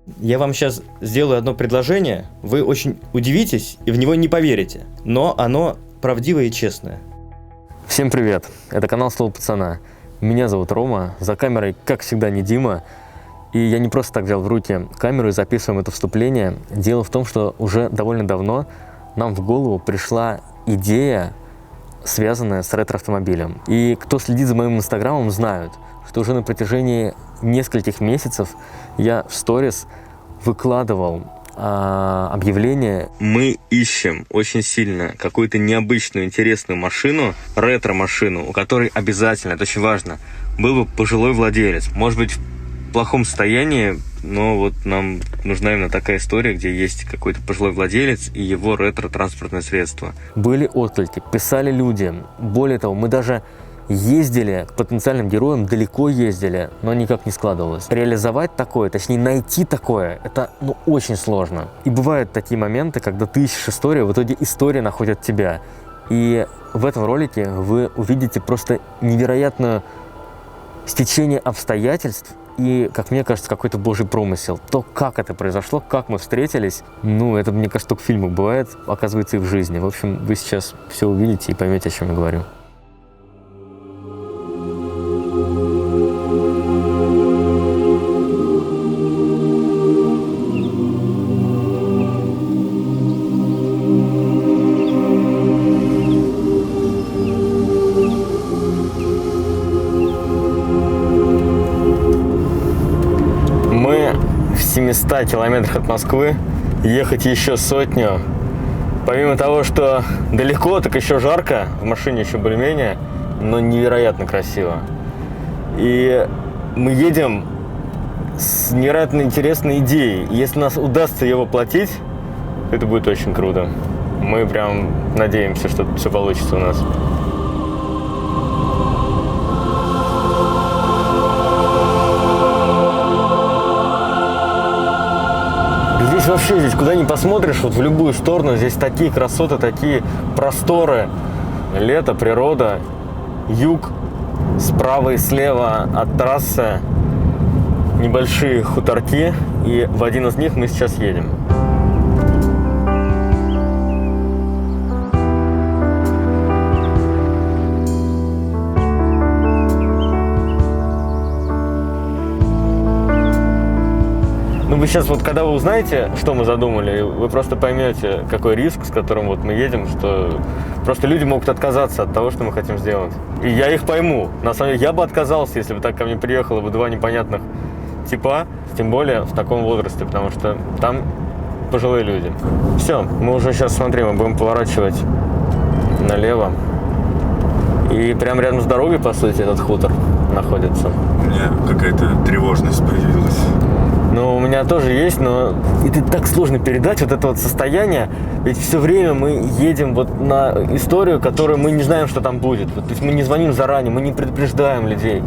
Я вам сейчас сделаю одно предложение, вы очень удивитесь и в него не поверите, но оно правдивое и честное. Всем привет, это канал Слово Пацана. Меня зовут Рома, за камерой, как всегда, не Дима. И я не просто так взял в руки камеру и записываем это вступление. Дело в том, что уже довольно давно нам в голову пришла идея, связанная с ретро-автомобилем. И кто следит за моим инстаграмом, знают, что уже на протяжении нескольких месяцев я в сторис выкладывал объявление. Мы ищем очень сильно какую-то необычную, интересную машину, ретро-машину, у которой обязательно, это очень важно, был бы пожилой владелец. Может быть, в плохом состоянии, но вот нам нужна именно такая история, где есть какой-то пожилой владелец и его ретро-транспортное средство. Были отклики, писали люди. Более того, мы даже ездили к потенциальным героям, далеко ездили, но никак не складывалось. Реализовать такое, точнее найти такое, это очень сложно. И бывают такие моменты, когда ты ищешь историю, в итоге история находит тебя. И в этом ролике вы увидите просто невероятное стечение обстоятельств и, как мне кажется, какой-то божий промысел. То, как это произошло, как мы встретились, это, мне кажется, только в фильмах бывает, оказывается, и в жизни. В общем, вы сейчас все увидите и поймете, о чем я говорю. В 700 километрах от Москвы, ехать еще сотню. Помимо того, что далеко, так еще жарко, в машине еще более-менее, но невероятно красиво. И мы едем с невероятно интересной идеей. Если нас удастся ее воплотить, это будет очень круто. Мы прям надеемся, что все получится у нас. Здесь куда ни посмотришь, вот в любую сторону, здесь такие красоты, такие просторы. Лето, природа, юг, справа и слева от трассы небольшие хуторки, и в один из них мы сейчас едем. Вы сейчас, когда вы узнаете, что мы задумали, вы просто поймете, какой риск, с которым мы едем, что просто люди могут отказаться от того, что мы хотим сделать. И я их пойму. На самом деле, я бы отказался, если бы так ко мне приехало бы два непонятных типа, тем более в таком возрасте, потому что там пожилые люди. Все, мы уже сейчас, смотрим, мы будем поворачивать налево. И прямо рядом с дорогой, по сути, этот хутор находится. У меня какая-то тревожность появилась. У меня тоже есть, но это так сложно передать, это состояние. Ведь все время мы едем на историю, которую мы не знаем, что там будет. То есть мы не звоним заранее, мы не предупреждаем людей.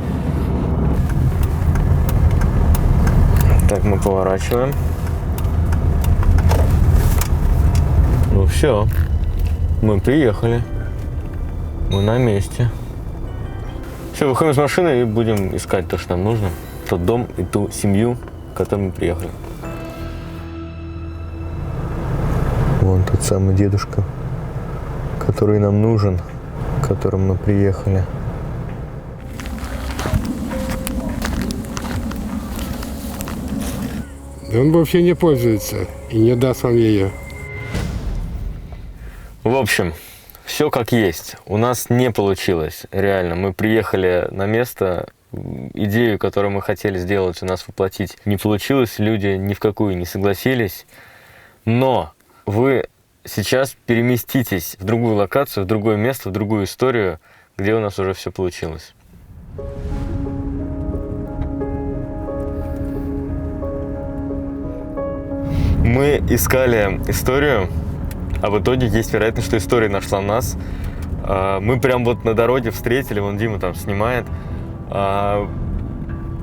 Так, мы поворачиваем. Все. Мы приехали. Мы на месте. Все, выходим из машины и будем искать то, что нам нужно. Тот дом и ту семью, к которому мы приехали. Вон тот самый дедушка, который нам нужен, к которому мы приехали. Да он вообще не пользуется и не даст вам ее. В общем, все как есть. У нас не получилось, реально. Мы приехали на место. Идею, которую мы хотели сделать, у нас воплотить, не получилось, люди ни в какую не согласились. Но вы сейчас переместитесь в другую локацию, в другое место, в другую историю, где у нас уже все получилось. Мы искали историю, а в итоге есть вероятность, что история нашла нас. Мы прям на дороге встретили, вон Дима там снимает,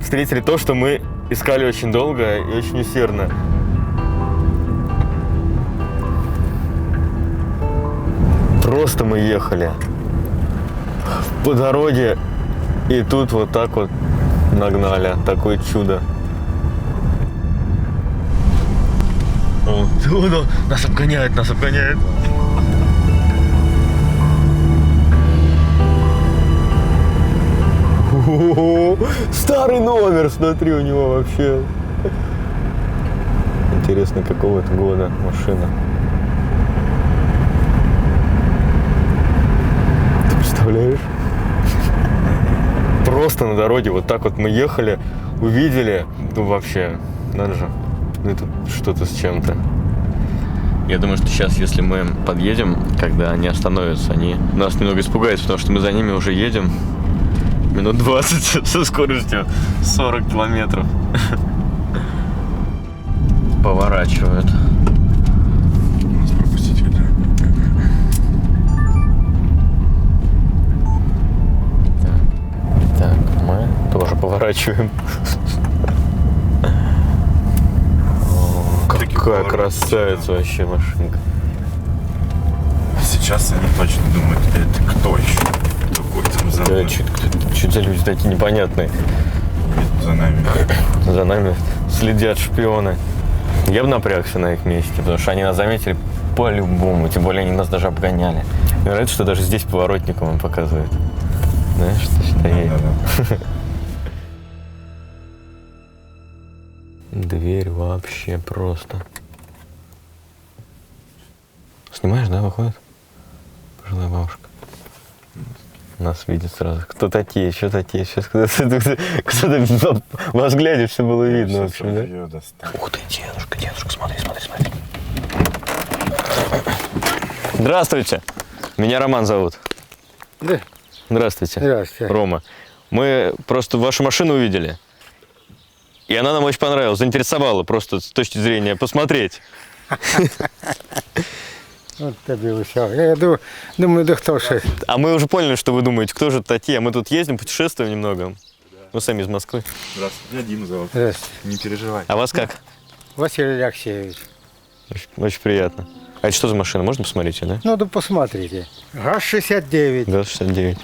встретили то, что мы искали очень долго и очень усердно. Просто мы ехали по дороге, и тут так нагнали. Такое чудо. Нас обгоняет, нас обгоняет. Старый номер, смотри, у него вообще. Интересно, какого это года машина. Ты представляешь? Просто на дороге вот так вот мы ехали, увидели, ну вообще, надо же, ну это что-то с чем-то. Я думаю, что сейчас, если мы подъедем, когда они остановятся, они нас немного испугаются, потому что мы за ними уже едем минут 20 со скоростью 40 километров. Поворачивают. Нас пропустить это. Так, мы тоже поворачиваем. Какая красавица вообще машинка. Сейчас они точно думают, это кто еще? Какой там за Да, мной? что за люди такие непонятные? За нами. За нами следят шпионы. Я бы напрягся на их месте, потому что они нас заметили по-любому. Тем более они нас даже обгоняли. Мне нравится, что даже здесь поворотником им показывают. Знаешь, что стоит. Да-да. Дверь вообще просто. Снимаешь, да, выходит? Пожилая бабушка. Нас видит сразу. Кто такие, что такие? Сейчас кто-то во взгляде все было видно, в общем, да? Её достану. Ух ты, дедушка, смотри, смотри, смотри. Здравствуйте. Меня Роман зовут. Да. Здравствуйте. Здравствуйте. Рома. Мы просто вашу машину увидели. И она нам очень понравилась, заинтересовала просто с точки зрения посмотреть. Вот тебе все. Я думаю, да кто же. А мы уже поняли, что вы думаете, кто же это такие. А мы тут ездим, путешествуем немного. Мы сами из Москвы. Здравствуйте. Я Дима зовут. Здравствуйте. Не переживай. А вас как? Василий Алексеевич. Очень приятно. А это что за машина? Можно посмотреть, да? Ну да посмотрите. ГАЗ-69. ГАЗ-69.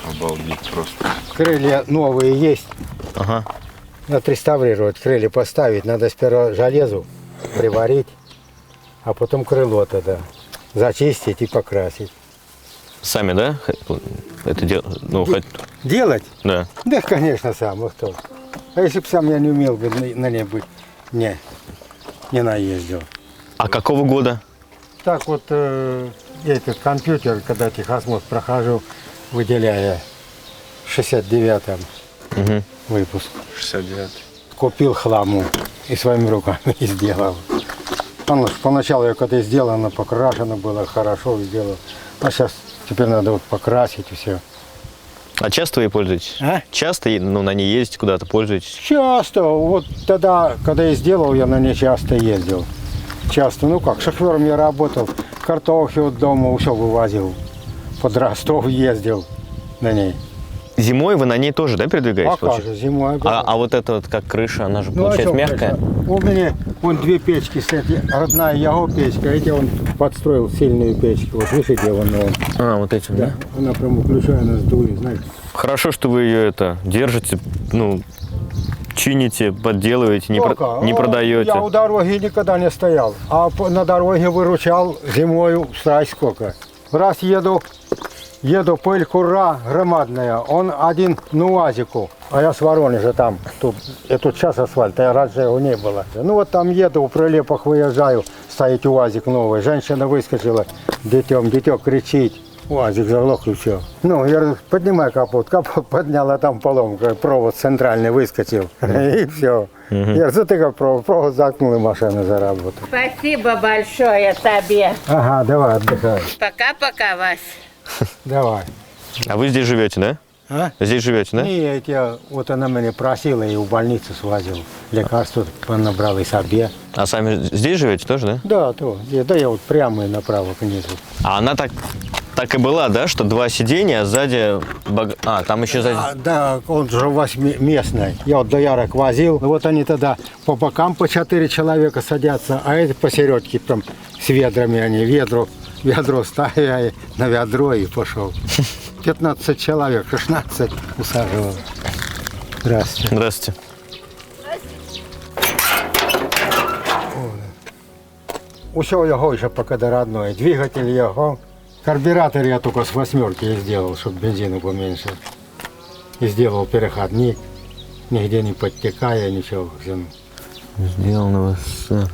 Обалдеть просто. Крылья новые есть. Ага. Отреставрировать, крылья поставить. Надо сперва железу приварить, а потом крыло тогда зачистить и покрасить. Сами, да? Это дело. Ну, Делать? да. Да, конечно, сам. А кто? А если бы сам я не умел бы на ней быть, не наездил. А какого года? Так вот, этот компьютер, когда техосмотр прохожу, выделяя 69-м Угу. выпуск. 69. Купил хламу и своими руками сделал. Поначалу я когда сделано, покрашено было, хорошо сделал. А сейчас теперь надо вот покрасить и все. А часто вы ей пользуетесь? А? Часто, ну, на ней ездите куда-то, пользуетесь? Часто. Вот тогда, когда я сделал, я на ней часто ездил. Часто. Ну как, шофером я работал. Картохи от дома все вывозил. Под Ростов ездил на ней. Зимой вы на ней тоже, да, передвигаетесь? А как же, зимой. А вот это вот как крыша, она же, Ну, а получается, чё, мягкая? конечно. У меня вон две печки стоят. Родная его печка, эти он подстроил сильную печку. Вот видишь, где он. А, вот этим, да? Да. Она прям выключая нас дует, знаете. Хорошо, что вы ее это держите, ну, чините, подделываете, не Только, продаете. Я у дороги никогда не стоял, а на дороге выручал зимою, страсть сколько. Раз еду, пыль кура громадная, он один на УАЗику, а я с Воронежа там, тут сейчас асфальт, а раньше его не было. Ну вот там еду, в прилепах выезжаю, стоит УАЗик новый, женщина выскочила, дитё кричит. УАЗик заглох и все. Ну, я говорю, поднимай капот. Капот поднял, а там поломка, провод центральный выскочил. И все. Я говорю, затыкал провод заткнул, и машина заработала. Спасибо большое тебе. Ага, давай, отдыхай. Пока-пока, Вась. Давай. А вы здесь живете, да? А? Здесь живете, да? Нет, вот она меня просила, и в больницу свозил. Лекарства набрал и себе. А сами здесь живете тоже, да? Да, я вот прямо и направо к низу. А она так и была, да, что два сиденья, а сзади... А, там еще сзади... Да, он же восьмиместный. Я вот доярок возил. Вот они тогда по бокам по 4 человека садятся, а эти посередке там с ведрами они. Ведро ставили на ведро и пошел. 15 человек, 16 усаживал. Здравствуйте. Здравствуйте. Усё його еще пока до родной. Двигатель його. Карбюратор я только с 8 сделал, чтобы бензину поменьше. И сделал переход. Нигде не подтекая, ничего. Сделано в СССР.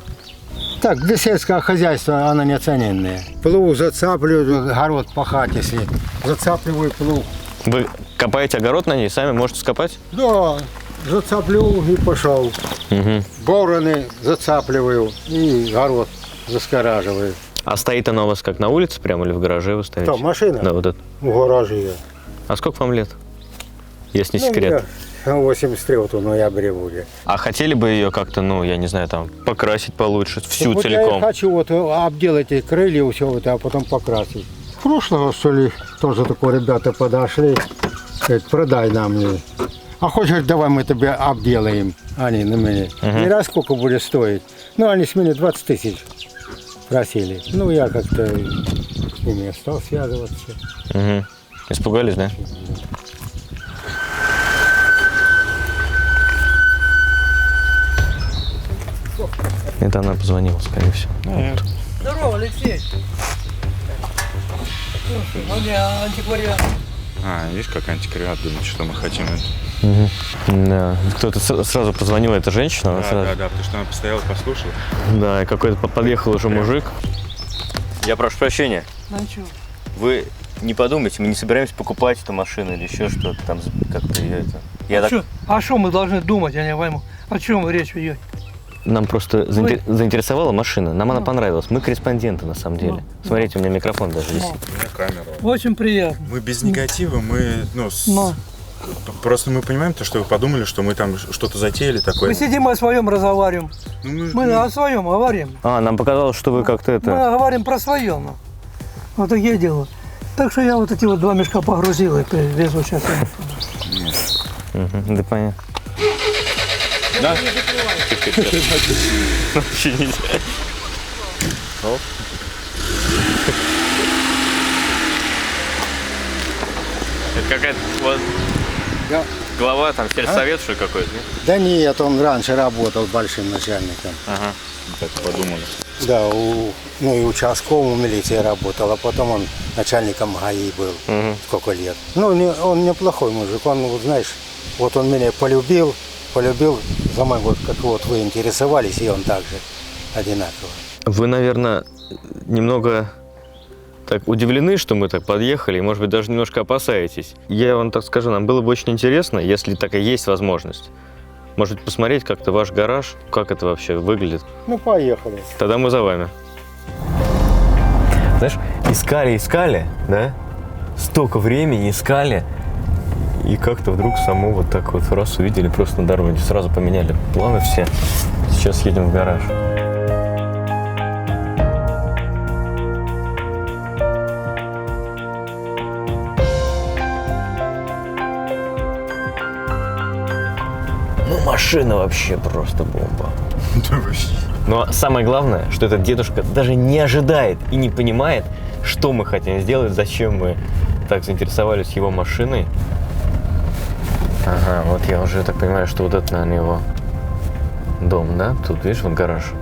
Так, для сельского хозяйства она неоцененная. Плуг зацапливаю, огород пахать, если зацапливаю плуг. Вы копаете огород на ней, сами можете скопать? Да, зацаплю и пошел. Угу. Бороны зацапливаю и огород заскораживаю. А стоит она у вас как на улице прямо или в гараже вы ставите? Что, машина? Да, вот это. В гараже. А сколько вам лет? Если не Ну, секрет. мне 83 вот в ноябре будет. А хотели бы ее как-то, ну, я не знаю, там, покрасить получше, всю Вот я целиком? и хочу вот обделать эти крылья, все вот, а потом покрасить. Прошлого, что ли, тоже такое ребята подошли, говорят, продай нам мне. А хочешь, давай мы тебе обделаем, они на меня. Не раз сколько будет стоить. Ну, они с меня 20 тысяч просили. Ну, я как-то с ними стал связываться. Угу. Испугались, да? Это она позвонила, скорее всего. Здорово, Алексей. У меня антиквариат. А, видишь, как антиквариат думает, что мы хотим. Да. Кто-то сразу позвонила, эта женщина. она сразу- Да, потому что она постояла, послушала. Да, и какой-то подъехал уже мужик. Я прошу прощения. Ну чё? Вы не подумайте, мы не собираемся покупать эту машину или еще что-то там, как-то ее это. Я так... А что мы должны думать, я не пойму? О чем речь идет? Нам просто заинтересовала машина, нам она понравилась. Мы корреспонденты на самом деле. Смотрите, у меня микрофон даже висит. У меня камера. Очень приятно. Мы без негатива, мы, Но. просто мы понимаем то, что вы подумали, что мы там что-то затеяли такое. Мы сидим о своем разговариваем. Ну, Мы о своем говорим. А, нам показалось, что вы как-то Мы это... говорим про свое. Ну. Вот такие дела. Так что я вот эти вот 2 мешка погрузил и везу сейчас. Мгм, да понятно. Да? Вообще нельзя. Это какая-то вот Да. глава там сельсовет, что ли, какой-то? нет? Да нет, он раньше работал большим начальником. Ага. Так подумали. Да, ну и участковым в милиции работал, а потом он начальником ГАИ был. Мгм. Сколько лет. Ну, он неплохой мужик, он, вот, знаешь, вот он меня полюбил за мой, вот как вот вы интересовались, и он также одинаково. Вы, наверное, немного так удивлены, что мы так подъехали, и, может быть, даже немножко опасаетесь. Я вам так скажу, нам было бы очень интересно, если такая есть возможность, может быть, посмотреть как-то ваш гараж, как это вообще выглядит. Ну, поехали. Тогда мы за вами. Знаешь, искали, да? Столько времени искали. И как-то вдруг само вот так вот раз увидели просто на дороге. Сразу поменяли планы все. Сейчас едем в гараж. Ну, машина вообще просто бомба. Но самое главное, что этот дедушка даже не ожидает и не понимает, что мы хотим сделать, зачем мы так заинтересовались его машиной. Ага, вот я уже так понимаю, что вот это, наверное, его дом, да? Тут, видишь, вот гараж.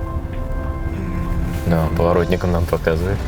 Да, поворотником нам показывает.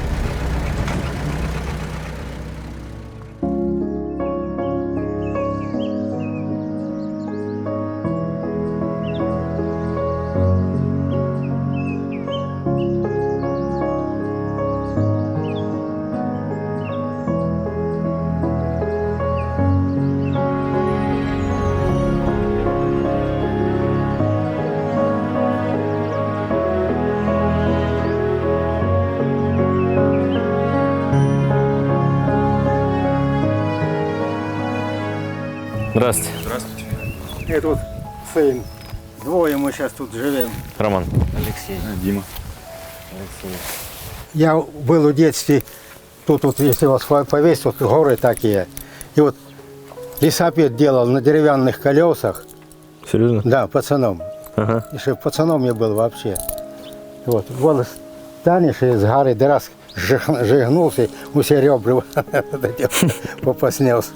Здравствуйте, Здравствуйте. И тут сын. Двое мы сейчас тут живем. Роман. Дима. Я был в детстве, тут вот, если вас повесить, вот горы такие. И вот лесопед делал на деревянных колесах. Серьезно? Да, пацаном. Ага. Еще пацаном я был вообще. Вот, голос станешь из горы, да раз жигнулся, все ребра попа снес.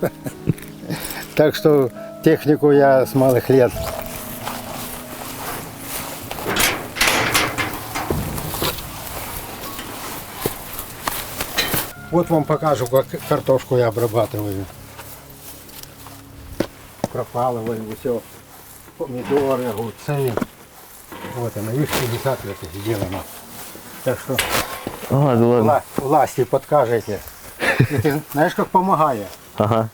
Так что технику я с малых лет. Вот вам покажу, как картошку я обрабатываю. Пропалываю все. Помидоры, огурцы. Вот она, видишь, 50 лет сделано. Так что А, да ладно. власти подкажете. И ты знаешь, как помогает? Ага.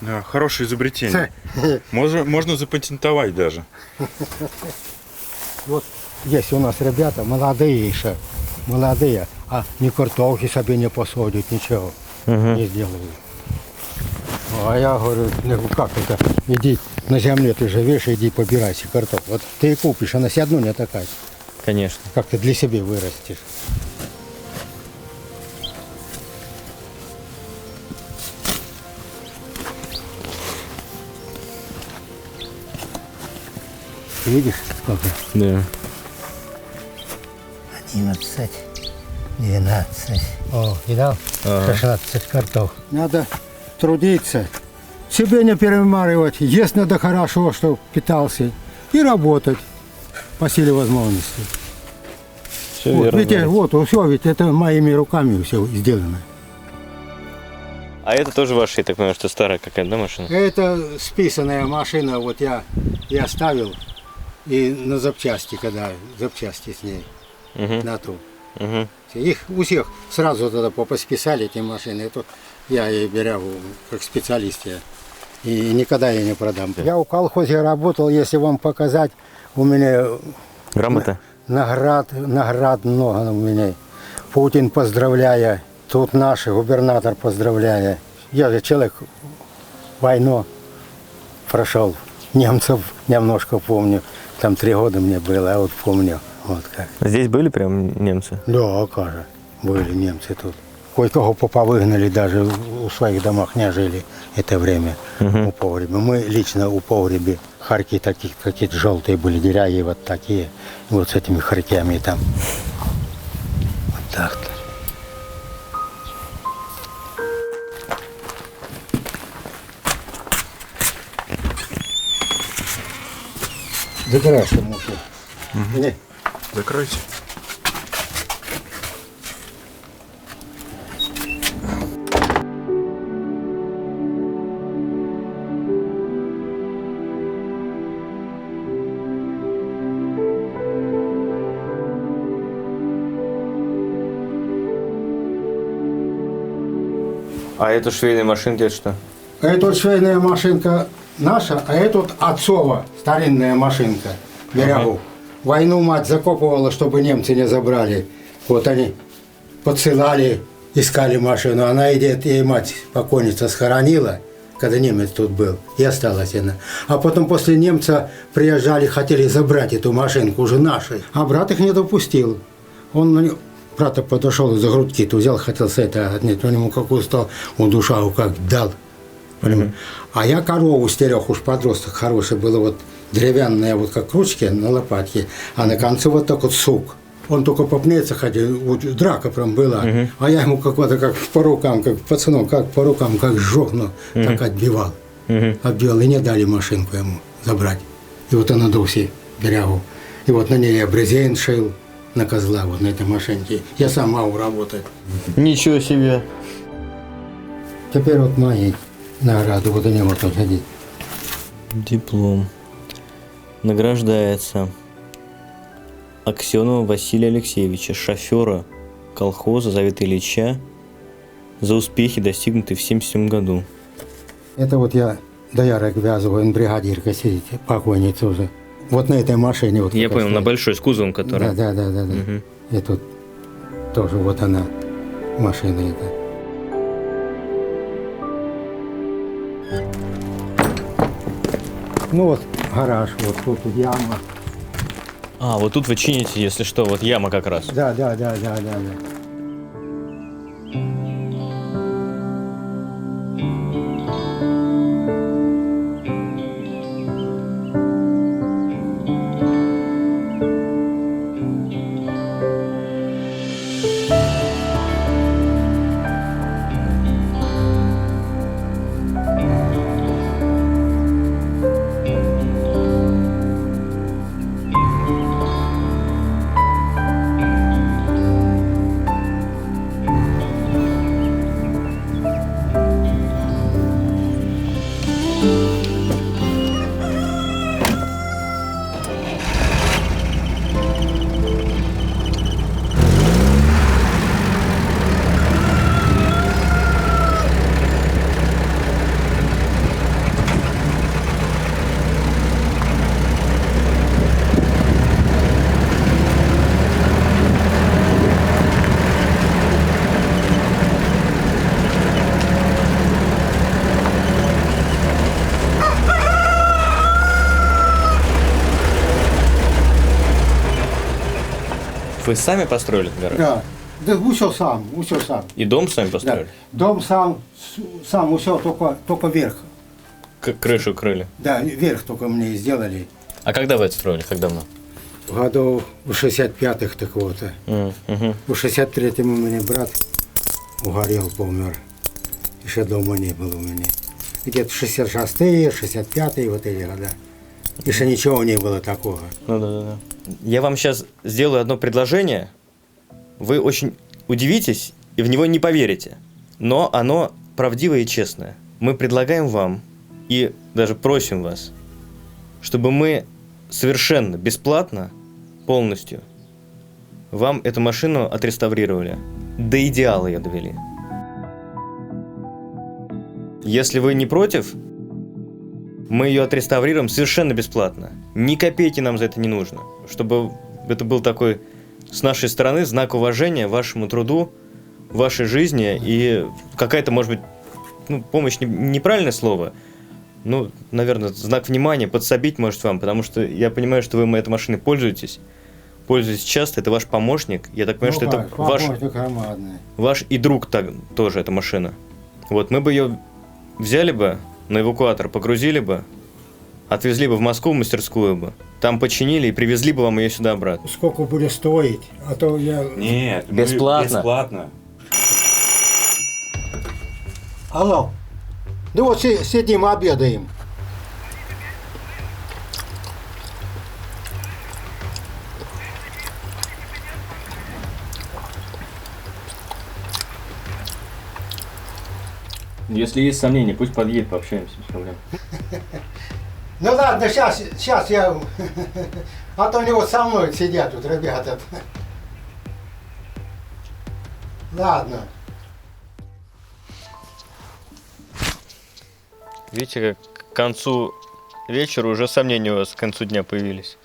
Да, хорошее изобретение. Можно запатентовать даже. Вот есть у нас ребята молодые еще, молодые, а ни картошки себе не посадят, ничего не сделают. А я говорю, ну как это, иди на земле ты живешь, иди побирайся картошку. Вот ты и купишь, она все равно не такая, Конечно. как ты для себя вырастешь. Видишь, сколько? Да. 11, 12. О, видал? 16 картоф. Надо трудиться. Себе не перемаривать. Есть надо хорошо, чтобы питался. И работать по силе возможностей. Все Вот, верно. видите, вот, все, ведь это моими руками все сделано. А это тоже ваша, я так понимаю, что старая какая-то, да, машина? Это списанная машина, вот я ставил и на запчасти, когда запчасти с ней на ту. Их у всех сразу тогда посписали эти машины. Это я и беру как специалист я. И никогда я не продам. Я в колхозе работал, если вам показать, у меня Грамота? наград много у меня. Путин поздравляя, тут наш губернатор поздравляя. Я же человек войну прошел, немцев немножко помню. Там 3 года мне было, а вот помню. Вот как. Здесь были прям немцы? Да, каже, были немцы тут. Кое-кого повыгнали, даже в своих домах не жили это время у погреба. Мы лично у погреба харьки таких какие-то желтые были, деревья вот такие, вот с этими харьками там. Вот так-то. Забирайся, мужик. Иди. Закройте. А это швейная машинка, это что? Это вот швейная машинка наша, а это вот отцова старинная машинка. Берегу. Войну мать закопывала, чтобы немцы не забрали. Вот они подсылали, искали машину. Она и дед, и мать покойница схоронила, когда немец тут был, и осталась она. А потом после немца приезжали, хотели забрать эту машинку, уже нашей. А брат их не допустил. Он брата подошел и за грудки-то взял, хотел с это отнять. Он ему какую стал, он душа как дал. А я корову стерег, уж подросток хороший был, вот деревянная, вот как ручки на лопатке, а на конце вот так вот сук. Он только попнется ходил, вот драка прям была, а я ему как-то как по рукам, как пацаном, как по рукам, как сжёг, так отбивал. Отбивал, и не дали машинку ему забрать. И вот она до всей берегу. И вот на ней я брезент шил, на козла, вот на этой машинке. Я сам могу работать. Ничего себе. Теперь вот мои награды, вот они вот тут ходить. Диплом. Награждается Аксенова Василия Алексеевича, шофера колхоза Завета Ильича, за успехи, достигнутые в 1977 году. Это вот я доярок вязываю, он бригадирка сидит, покойница уже. Вот на этой машине. Вот Я как понял, на стоит. большой, с кузовом, который. Да. И тут тоже вот она, машина эта. Ну вот гараж, вот тут яма. А, вот тут вы чините, если что, вот яма как раз. Да. Вы сами построили этот гараж? Да. Да все сам, все сам. И дом сами Да. построили? Дом сам, сам все, только верх. Крышу крыли. Да, верх только мне сделали. А когда вы это строили? Как давно? В году в 65-х так вот. Угу. В 63-м у меня брат угорел, помер. Еще дома не было у меня. Где-то 66-е, 65-е, вот эти года. Еще ничего не было такого. Ну да. Я вам сейчас сделаю одно предложение. Вы очень удивитесь и в него не поверите. Но оно правдивое и честное. Мы предлагаем вам и даже просим вас, чтобы мы совершенно бесплатно, полностью, вам эту машину отреставрировали. До идеала ее довели. Если вы не против, мы ее отреставрируем совершенно бесплатно. Ни копейки нам за это не нужно. Чтобы это был такой, с нашей стороны, знак уважения вашему труду, вашей жизни и какая-то, может быть, помощь, неправильное слово, наверное, знак внимания, подсобить может вам, потому что я понимаю, что вы этой машиной пользуетесь часто, это ваш помощник. Я так понимаю, что это ваш и друг тоже эта машина. Вот, мы бы ее взяли бы на эвакуатор, погрузили бы, отвезли бы в Москву, в мастерскую бы, там починили и привезли бы вам ее сюда обратно. Сколько будет стоить? А то я... Нет, Бесплатно. Бесплатно. Алло. Да вот сидим, обедаем. Если есть сомнения, пусть подъедет, пообщаемся без проблем. Ну ладно, сейчас я... А то они вот со мной сидят тут, ребята. Ладно. Видите, как к концу вечера уже сомнения у вас к концу дня появились.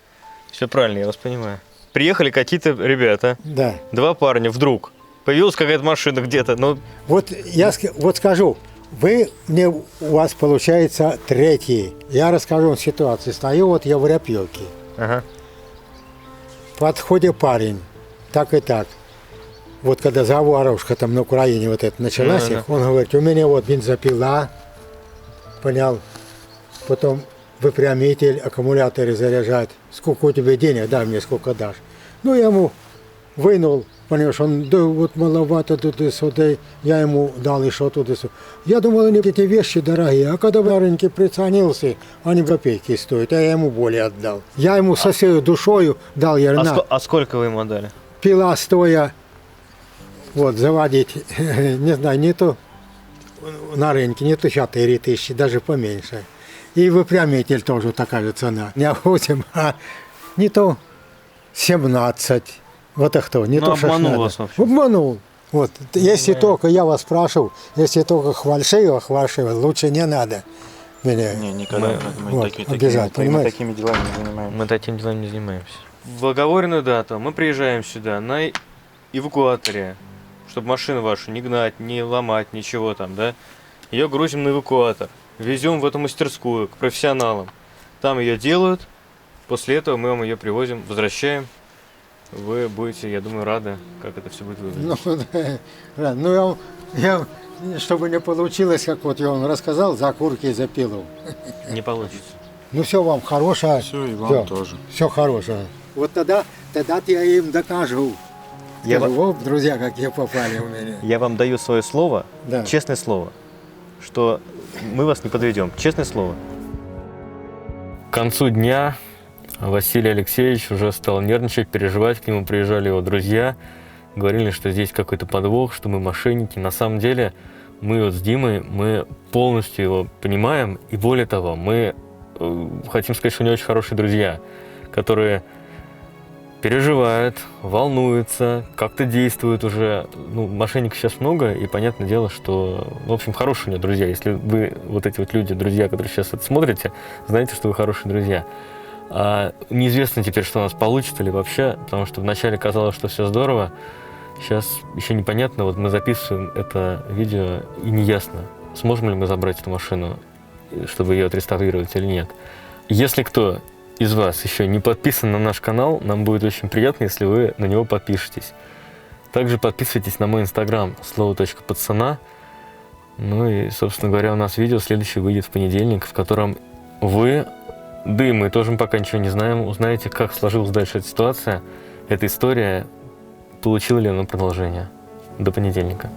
Все правильно, я вас понимаю. Приехали какие-то ребята, Да. два парня, вдруг. Появилась какая-то машина где-то, Вот я вот скажу, у вас получается третий. Я расскажу вам ситуацию. Стою вот я в Ряпьевке. Ага. Подходит парень, так и так. Вот когда заварушка там на Украине вот это началась, Да. он говорит, у меня вот бензопила, понял, потом выпрямитель, аккумуляторы заряжать. Сколько у тебя денег, дай мне сколько дашь. Ну, я ему вынул, понимаешь, он, да вот маловато туда-сюда, я ему дал еще туда-сюда. Я думал, они эти вещи дорогие, а когда на рынке приценился, они в копейки стоят, а я ему более отдал. Я ему со всей душою дал, я говорю, А сколько вы ему отдали? пила стоя, вот, заводить, не знаю, не то на рынке, не то 4000, даже поменьше. И выпрямитель тоже такая же цена. Не 8, а не то 17. Вот а кто? Не то обманул 16. вас вообще. Обманул. Вот. Если только, я вас прошу, если только хвальшиво, лучше не надо меня. Не, никогда мы вот, обижать, понимаете? такими делами не занимаемся. Мы таким делом не занимаемся. В оговоренную дату мы приезжаем сюда на эвакуаторе, чтобы машину вашу не гнать, не ломать, ничего там, да? Ее грузим на эвакуатор, везем в эту мастерскую к профессионалам. Там ее делают, после этого мы вам ее привозим, возвращаем. Вы будете, я думаю, рады, как это все будет выглядеть. Я, чтобы не получилось, как вот я вам рассказал, за курки и за пилу. Не получится. Ну все вам хорошего. Все, и вам тоже. Все хорошего. Вот тогда я им докажу. Я Скажу, вам- вот, друзья, какие попали у меня. Я вам даю свое слово, Да. честное слово, что мы вас не подведем. Честное слово. К концу дня Василий Алексеевич уже стал нервничать, переживать. К нему приезжали его друзья, говорили, что здесь какой-то подвох, что мы мошенники. На самом деле мы вот с Димой, мы полностью его понимаем. И более того, мы хотим сказать, что у него очень хорошие друзья, которые переживают, волнуются, как-то действуют уже. Ну, мошенников сейчас много, и понятное дело, что, в общем, хорошие у него друзья. Если вы, вот эти вот люди, друзья, которые сейчас это смотрите, знаете, что вы хорошие друзья. А неизвестно теперь, что у нас получится ли вообще, потому что вначале казалось, что все здорово, сейчас еще непонятно. Вот мы записываем это видео, и неясно, сможем ли мы забрать эту машину, чтобы ее отреставрировать или нет. Если кто из вас еще не подписан на наш канал, нам будет очень приятно, если вы на него подпишетесь. Также подписывайтесь на мой инстаграм slow.пацана. Ну и, собственно говоря, у нас видео следующее выйдет в понедельник, в котором вы, да и мы тоже пока ничего не знаем, узнаете, как сложилась дальше эта ситуация, эта история, получила ли она продолжение. До понедельника.